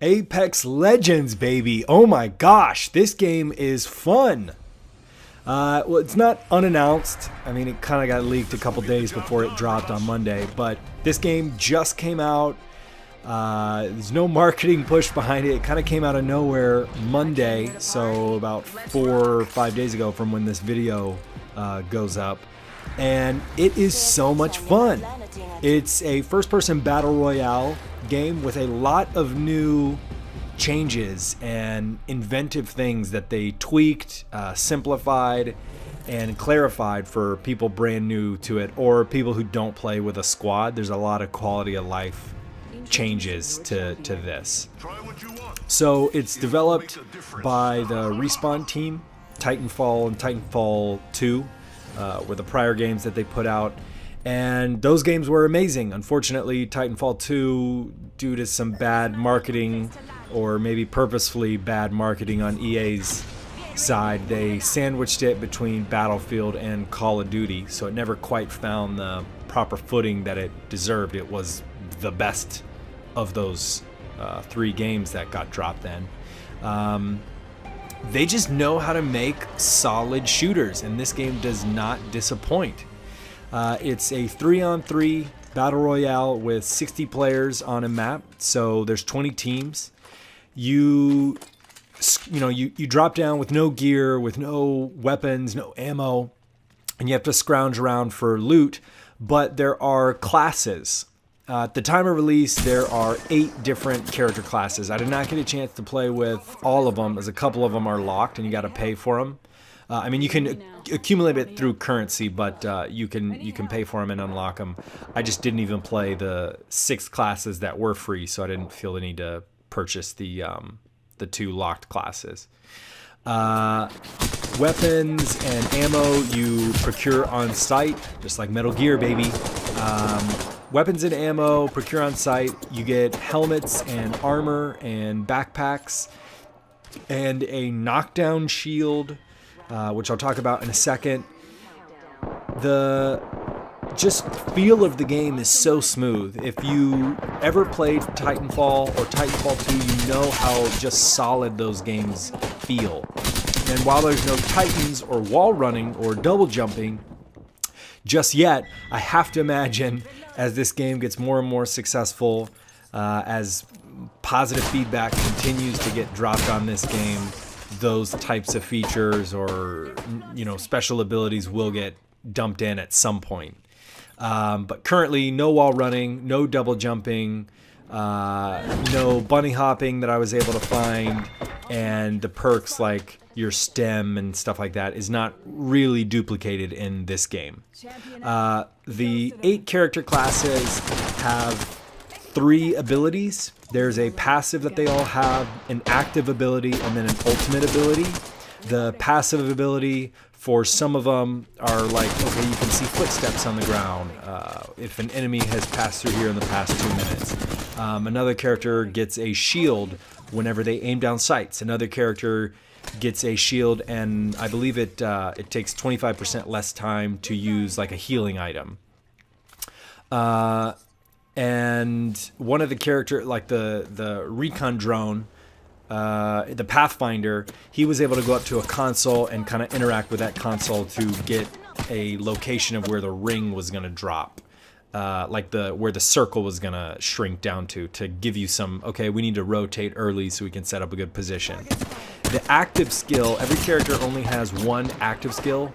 Apex Legends, baby. Oh my gosh, this game is fun. Well, it's not unannounced. I mean, it kind of got leaked a couple days before it dropped on Monday, but this game just came out. There's no marketing push behind it. It kind of came out of nowhere Monday, so about 4 or 5 days ago from when this video goes up. And it is so much fun. It's a first-person Battle Royale game with a lot of new changes and inventive things that they tweaked, simplified, and clarified for people brand new to it or people who don't play with a squad. There's a lot of quality of life changes to this. So it's developed by the Respawn team. Titanfall and Titanfall 2 were the prior games that they put out, and those games were amazing. Unfortunately, Titanfall 2, due to some bad marketing, or maybe purposefully bad marketing on EA's side, they sandwiched it between Battlefield and Call of Duty, so it never quite found the proper footing that it deserved. It was the best of those 3 games that got dropped then. They just know how to make solid shooters, and this game does not disappoint. It's a 3-on-3 Battle Royale with 60 players on a map, so there's 20 teams. You drop down with no gear, with no weapons, no ammo, and you have to scrounge around for loot, but there are classes. At the time of release, there are 8 different character classes. I did not get a chance to play with all of them, as a couple of them are locked and you got to pay for them. I mean, you can accumulate it through currency, but you can pay for them and unlock them. I just didn't even play the 6 classes that were free, so I didn't feel the need to purchase the 2 locked classes. Weapons and ammo you procure on site, just like Metal Gear, baby. Weapons and ammo procure on site. You get helmets and armor and backpacks and a knockdown shield, which I'll talk about in a second. The just feel of the game is so smooth. If you ever played Titanfall or Titanfall 2, you know how just solid those games feel. And while there's no Titans or wall running or double jumping just yet, I have to imagine as this game gets more and more successful, as positive feedback continues to get dropped on this game, those types of features or special abilities will get dumped in at some point. But currently, no wall running, no double jumping, no bunny hopping that I was able to find, and the perks like your stem and stuff like that is not really duplicated in this game. The 8 character classes have 3 abilities. There's a passive that they all have, an active ability, and then an ultimate ability. The passive ability for some of them are like, okay, you can see footsteps on the ground if an enemy has passed through here in the past 2 minutes. Another character gets a shield whenever they aim down sights. Another character gets a shield, and I believe it takes 25% less time to use like a healing item. And one of the character, like the recon drone, the Pathfinder, he was able to go up to a console and kind of interact with that console to get a location of where the ring was going to drop, like where the circle was going to shrink down to give you some, okay, we need to rotate early so we can set up a good position. The active skill, every character only has 1 active skill,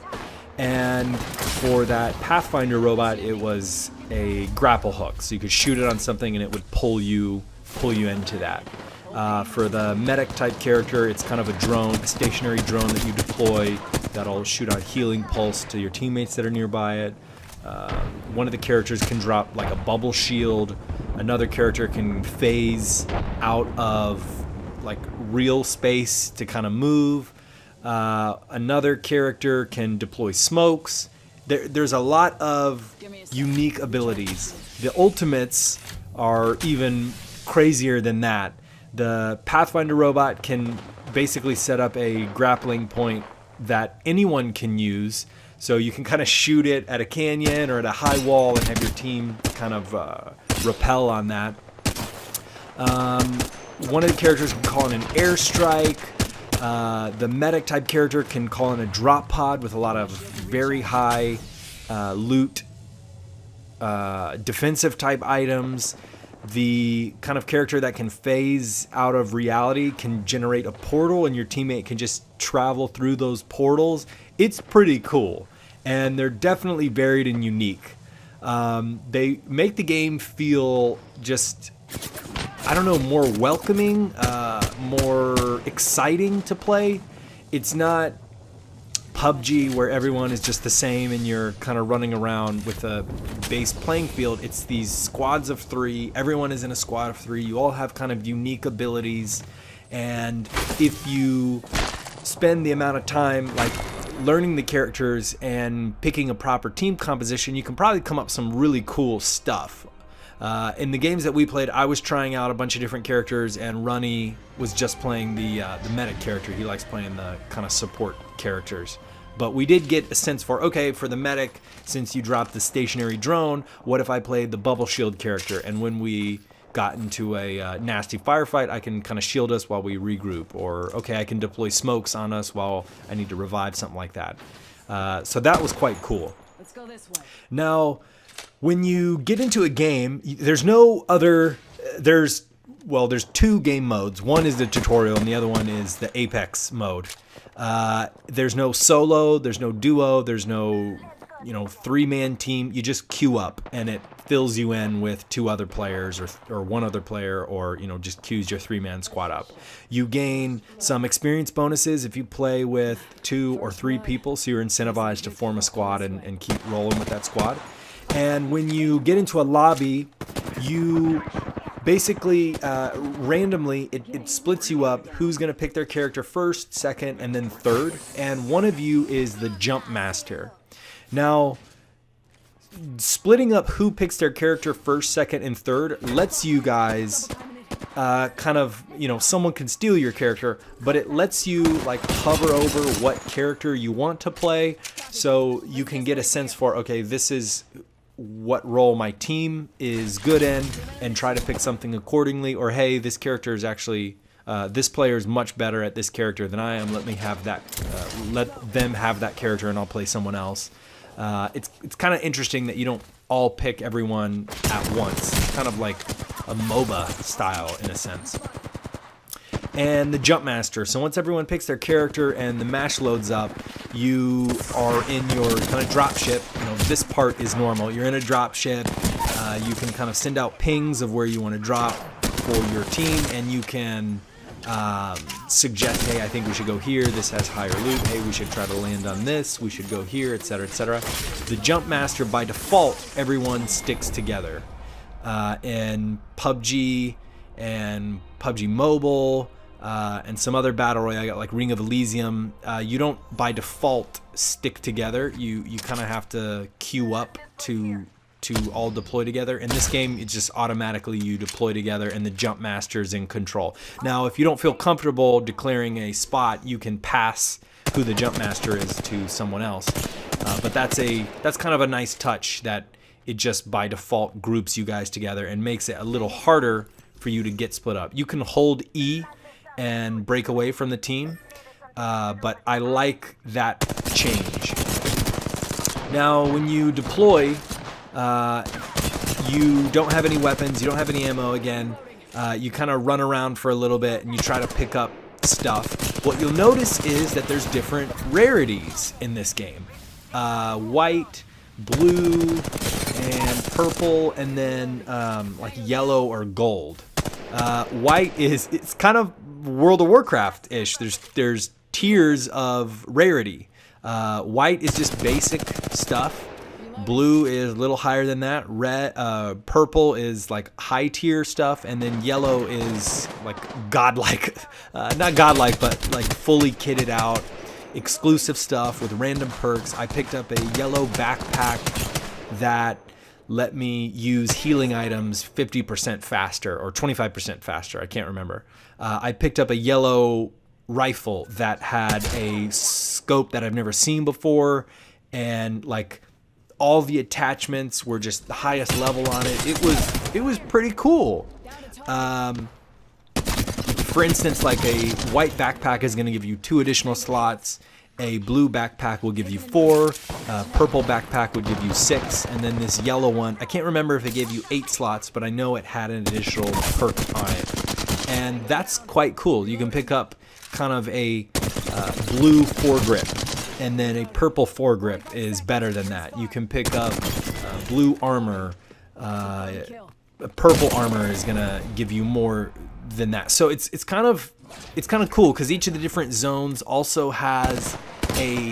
and for that Pathfinder robot, it was a grapple hook, so you could shoot it on something and it would pull you into that. For the medic type character, it's kind of a drone, a stationary drone that you deploy that'll shoot a healing pulse to your teammates that are nearby it. One of the characters can drop like a bubble shield. Another character can phase out of like real space to kind of move. Another character can deploy smokes. There's a lot of unique abilities. The ultimates are even crazier than that. The Pathfinder robot can basically set up a grappling point that anyone can use. So you can kind of shoot it at a canyon or at a high wall and have your team kind of rappel on that. one of the characters can call in an airstrike. The medic type character can call in a drop pod with a lot of very high loot, defensive type items. The kind of character that can phase out of reality can generate a portal, and your teammate can just travel through those portals. It's pretty cool, and they're definitely varied and unique. They make the game feel just, I don't know, more welcoming, more exciting to play. It's not PUBG where everyone is just the same and you're kind of running around with a base playing field. It's these squads of 3. Everyone is in a squad of 3. You all have kind of unique abilities, and if you spend the amount of time like learning the characters and picking a proper team composition, you can probably come up with some really cool stuff. In the games that we played, I was trying out a bunch of different characters, and Runny was just playing the medic character. He likes playing the kind of support characters. But we did get a sense for, okay, for the medic, since you dropped the stationary drone, what if I played the bubble shield character? And when we got into a nasty firefight, I can kind of shield us while we regroup. Or, okay, I can deploy smokes on us while I need to revive, something like that. So that was quite cool. Let's go this way. Now, when you get into a game, there's no other, there's 2 game modes. One is the tutorial and the other one is the Apex mode. There's no solo, there's no duo, there's no, 3-man team. You just queue up and it fills you in with 2 other players or 1 other player, or, just queues your 3-man squad up. You gain some experience bonuses if you play with 2 or 3 people, so you're incentivized to form a squad and keep rolling with that squad. And when you get into a lobby, you basically randomly it splits you up who's going to pick their character first, second, and then third. And one of you is the jump master. Now, splitting up who picks their character first, second, and third lets you guys kind of, someone can steal your character, but it lets you like hover over what character you want to play, so you can get a sense for, okay, this is what role my team is good in, and try to pick something accordingly. Or, hey, this character is actually this player is much better at this character than I am. Let me have that. Let them have that character, and I'll play someone else. It's kind of interesting that you don't all pick everyone at once. It's kind of like a MOBA style in a sense. And the jump master. So once everyone picks their character and the match loads up, you are in your kind of drop ship. This part is normal. You're in a drop ship. You can kind of send out pings of where you want to drop for your team, and you can suggest, hey, I think we should go here. This has higher loot. Hey, we should try to land on this. We should go here, etc., etc. The jump master, by default, everyone sticks together. In PUBG and PUBG Mobile, and some other Battle Royale, like Ring of Elysium, you don't by default stick together. You kind of have to queue up to all deploy together. In this game, it's just automatically you deploy together, and the jump master's in control. Now, if you don't feel comfortable declaring a spot, you can pass who the jump master is to someone else. But that's kind of a nice touch, that it just by default groups you guys together and makes it a little harder for you to get split up. You can hold E and break away from the team, but I like that change. Now, when you deploy, you don't have any weapons, you don't have any ammo again. You kind of run around for a little bit and you try to pick up stuff. What you'll notice is that there's different rarities in this game. White, blue, and purple, and then like yellow or gold. White it's kind of World of Warcraft-ish. There's tiers of rarity. White is just basic stuff. Blue is a little higher than that. Red, purple is like high tier stuff, and then yellow is like godlike, not godlike, but like fully kitted out, exclusive stuff with random perks. I picked up a yellow backpack that let me use healing items 50% faster or 25% faster. I can't remember. I picked up a yellow rifle that had a scope that I've never seen before, and like all the attachments were just the highest level on it. It was pretty cool. for instance, like a white backpack is going to give you 2 additional slots. A blue backpack will give you 4, a purple backpack would give you 6, and then this yellow one, I can't remember if it gave you 8 slots, but I know it had an additional perk on it. And that's quite cool. You can pick up kind of a blue foregrip, and then a purple foregrip is better than that. You can pick up blue armor. Purple armor is gonna give you more than that. So it's kind of cool because each of the different zones also has a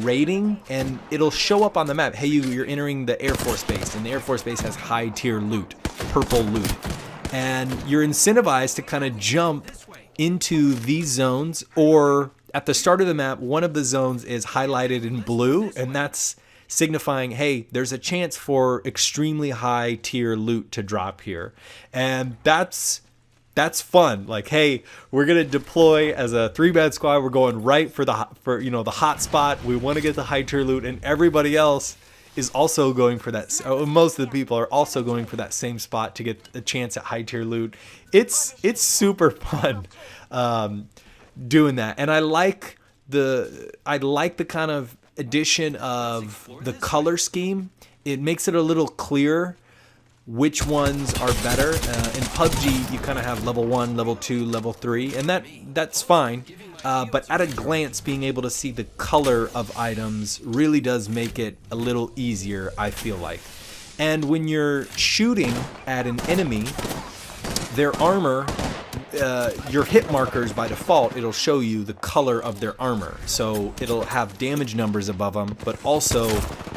rating, and it'll show up on the map. Hey, you're entering the Air Force Base, and the Air Force Base has high tier loot, purple loot, and you're incentivized to kind of jump into these zones. Or at the start of the map, one of the zones is highlighted in blue, and that's signifying, hey, there's a chance for extremely high tier loot to drop here. And that's fun. Like, hey, we're gonna deploy as a 3-man squad. We're going right for the hot spot. We want to get the high tier loot, and everybody else is also going for that. Most of the people are also going for that same spot to get the chance at high tier loot. It's super fun doing that, and I like the kind of addition of the color scheme. It makes it a little clearer which ones are better. In PUBG, you kind of have level 1, level 2, level 3, and that's fine. But at a glance, being able to see the color of items really does make it a little easier, I feel like. And when you're shooting at an enemy, their armor, your hit markers by default, it'll show you the color of their armor. So it'll have damage numbers above them, but also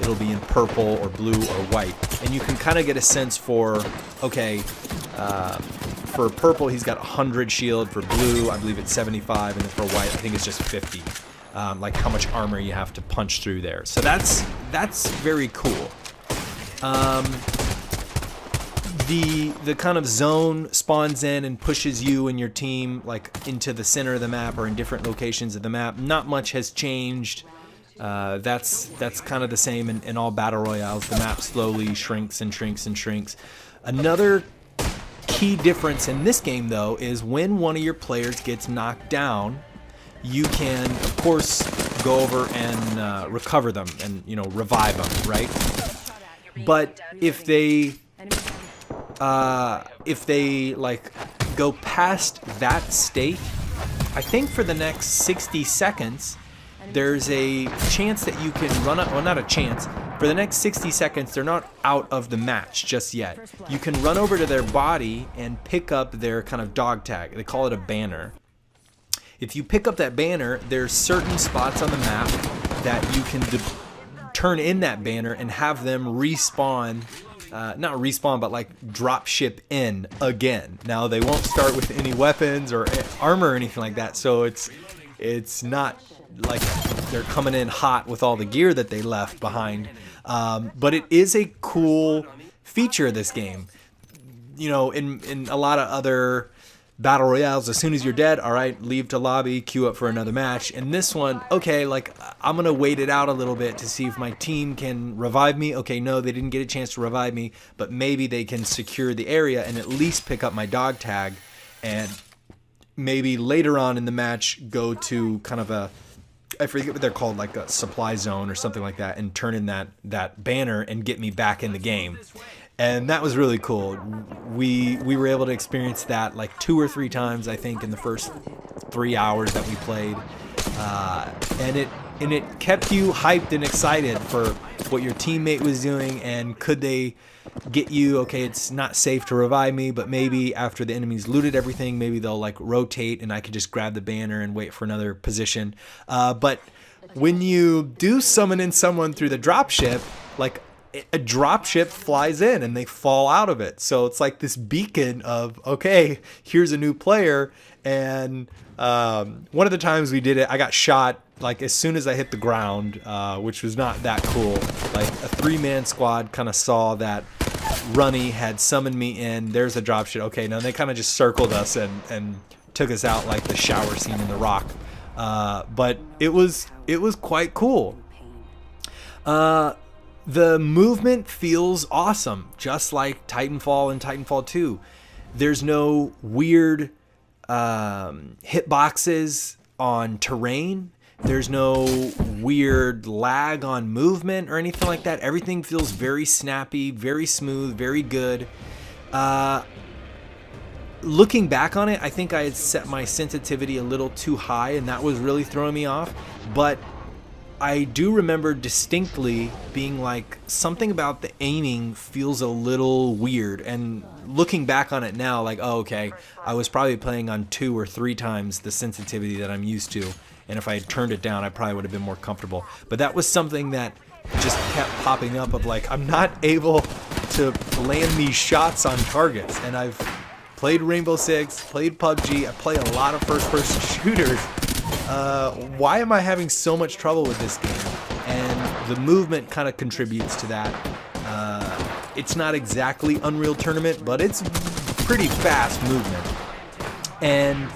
it'll be in purple or blue or white. And you can kind of get a sense for, okay, for purple, he's got 100 shield. For blue, I believe it's 75. And then for white, I think it's just 50. Like how much armor you have to punch through there. So that's very cool. The kind of zone spawns in and pushes you and your team like into the center of the map or in different locations of the map. Not much has changed. That's kind of the same in all battle royales. The map slowly shrinks and shrinks and shrinks. Another key difference in this game, though, is when one of your players gets knocked down, you can, of course, go over and recover them and, revive them, right? But if they like go past that state, I think for the next 60 seconds, there's a chance that you can run up. Well, not a chance. For the next 60 seconds, they're not out of the match just yet. You can run over to their body and pick up their kind of dog tag. They call it a banner. If you pick up that banner, there's certain spots on the map that you can turn in that banner and have them respawn. Not respawn, but like drop ship in again. Now they won't start with any weapons or armor or anything like that, so it's not like they're coming in hot with all the gear that they left behind. But it is a cool feature of this game. In a lot of other battle royales, as soon as you're dead, all right, leave to lobby, queue up for another match. And this one, okay, like I'm gonna wait it out a little bit to see if my team can revive me. Okay, no, they didn't get a chance to revive me, but maybe they can secure the area and at least pick up my dog tag, and maybe later on in the match go to kind of a, I forget what they're called, like a supply zone or something like that, and turn in that banner and get me back in the game. And that was really cool. We were able to experience that like 2 or 3 times, I think, in the first 3 hours that we played, and it kept you hyped and excited for what your teammate was doing, and could they get you. Okay, it's not safe to revive me, but maybe after the enemies looted everything, maybe they'll like rotate and I could just grab the banner and wait for another position. But when you do summon in someone through the dropship, like a dropship flies in and they fall out of it. So it's like this beacon of, okay, here's a new player. And one of the times we did it, I got shot like as soon as I hit the ground, which was not that cool. Like a 3-man squad kind of saw that Runny had summoned me in. There's a dropship. Okay, now they kind of just circled us and took us out like the shower scene in The Rock. But it was quite cool. The movement feels awesome, just like Titanfall and Titanfall 2. There's no weird hitboxes on terrain. There's no weird lag on movement or anything like that. Everything feels very snappy, very smooth, very good. Looking back on it, I think I had set my sensitivity a little too high, and that was really throwing me off. But I do remember distinctly being like, something about the aiming feels a little weird. And looking back on it now, like, oh, okay, I was probably playing on 2 or 3 times the sensitivity that I'm used to. And if I had turned it down, I probably would have been more comfortable. But that was something that just kept popping up of like, I'm not able to land these shots on targets. And I've played Rainbow Six, played PUBG, I play a lot of first-person shooters. Why am I having so much trouble with this game? And the movement kind of contributes to that. It's not exactly Unreal Tournament, but it's pretty fast movement. And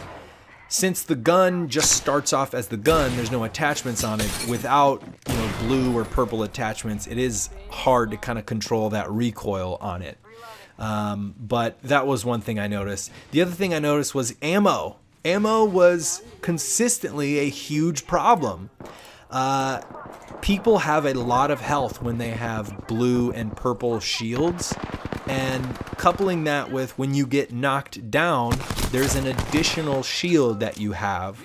since the gun just starts off as the gun, there's no attachments on it. Without, blue or purple attachments, it is hard to kind of control that recoil on it. But that was one thing I noticed. The other thing I noticed was ammo. Ammo was consistently a huge problem. People have a lot of health when they have blue and purple shields. And coupling that with when you get knocked down, there's an additional shield that you have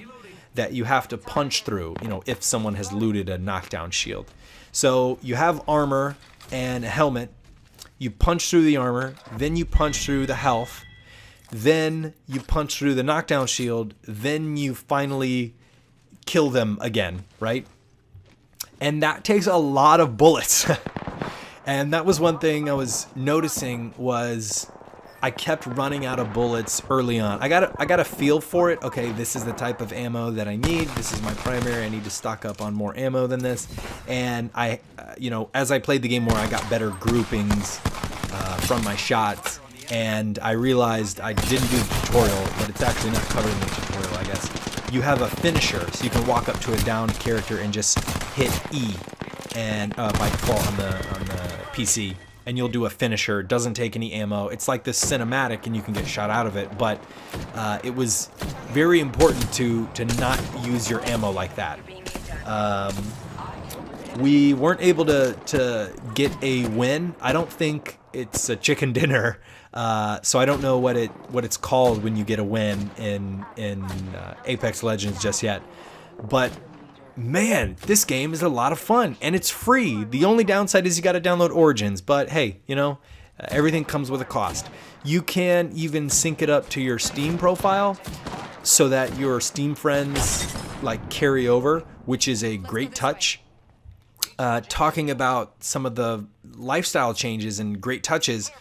to punch through, if someone has looted a knockdown shield. So you have armor and a helmet. You punch through the armor, then you punch through the health, then you punch through the knockdown shield, then you finally kill them again, right? And that takes a lot of bullets. And that was one thing I was noticing was I kept running out of bullets early on. I got a feel for it. Okay, this is the type of ammo that I need. This is my primary. I need to stock up on more ammo than this. And I, as I played the game more, I got better groupings from my shots. And I realized I didn't do the tutorial, but it's actually not covered in the tutorial, I guess. You have a finisher, so you can walk up to a downed character and just hit E, and by default on the PC, and you'll do a finisher. It doesn't take any ammo. It's like this cinematic, and you can get shot out of it. But it was very important to not use your ammo like that. We weren't able to get a win. I don't think it's a chicken dinner. So I don't know what it's called when you get a win in Apex Legends just yet. But man, this game is a lot of fun, and it's free. The only downside is you got to download Origins, but hey, everything comes with a cost. You can even sync it up to your Steam profile so that your Steam friends carry over, which is a great touch. Talking about some of the lifestyle changes and great touches,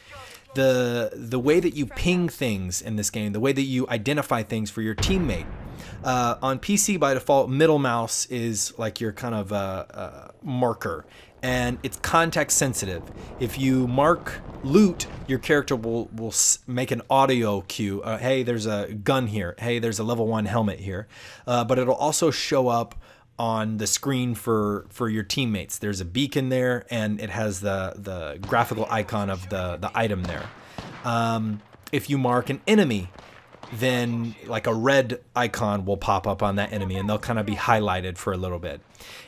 the way that you ping things in this game, the way that you identify things for your teammate. On PC, by default, middle mouse is like your kind of marker, and it's context sensitive. If you mark loot, your character will make an audio cue. Hey, there's a gun here. Hey, there's a level 1 helmet here. But it'll also show up on the screen for your teammates. There's a beacon there, and it has the graphical icon of the item there. If you mark an enemy, then like a red icon will pop up on that enemy, and they'll kind of be highlighted for a little bit.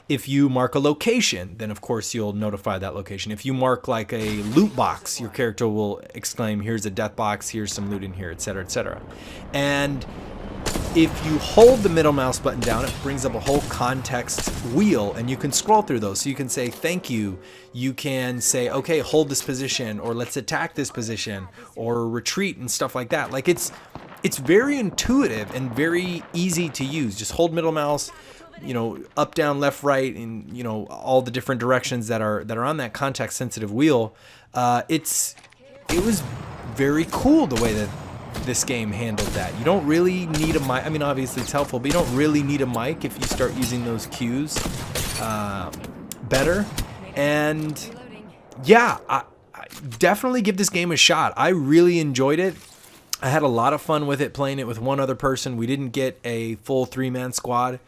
If you mark a location, then of course you'll notify that location. If you mark like a loot box, your character will exclaim, here's a death box, here's some loot in here, etc., etc. And if you hold the middle mouse button down, it brings up a whole context wheel, and you can scroll through those. So you can say thank you. You can say, okay, hold this position, or let's attack this position, or retreat and stuff like that. Like it's very intuitive and very easy to use. Just hold middle mouse, up, down, left, right, and all the different directions that are on that context sensitive wheel. It was very cool the way that this game handled that. You don't really need a mic. I mean, obviously it's helpful, but you don't really need a mic if you start using those cues better. And yeah, I definitely give this game a shot. I really enjoyed it. I had a lot of fun with it, playing it with one other person. We didn't get a full 3-man squad.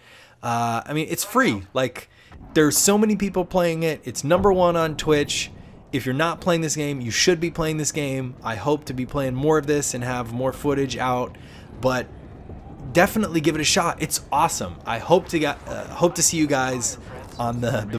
I mean, it's free. Like, there's so many people playing it. It's #1 on Twitch. If you're not playing this game, you should be playing this game. I hope to be playing more of this and have more footage out, but definitely give it a shot. It's awesome. I hope to see you guys on the